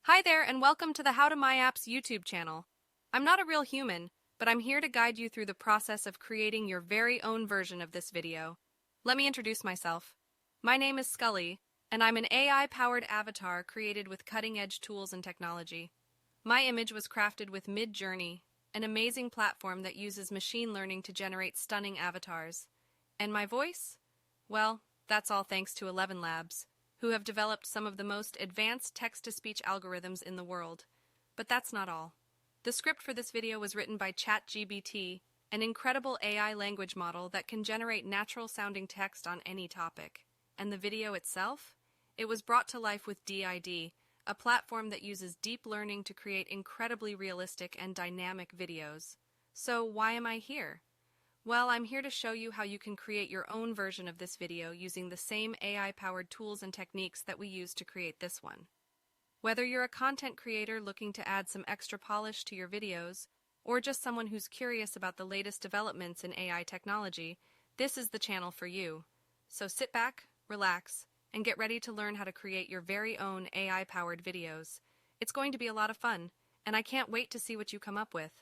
Hi there, and welcome to the How to My Apps YouTube channel. I'm not a real human, but I'm here to guide you through the process of creating your very own version of this video. Let me introduce myself. My name is Scully, and I'm an AI-powered avatar created with cutting-edge tools and technology. My image was crafted with MidJourney, an amazing platform that uses machine learning to generate stunning avatars. And my voice? Well, that's all thanks to ElevenLabels, who have developed some of the most advanced text-to-speech algorithms in the world. But that's not all. The script for this video was written by ChatGPT, an incredible AI language model that can generate natural-sounding text on any topic. And the video itself? It was brought to life with DID, a platform that uses deep learning to create incredibly realistic and dynamic videos. So why am I here? Well, I'm here to show you how you can create your own version of this video using the same AI-powered tools and techniques that we use to create this one. Whether you're a content creator looking to add some extra polish to your videos, or just someone who's curious about the latest developments in AI technology, this is the channel for you. So sit back, relax, and get ready to learn how to create your very own AI-powered videos. It's going to be a lot of fun, and I can't wait to see what you come up with.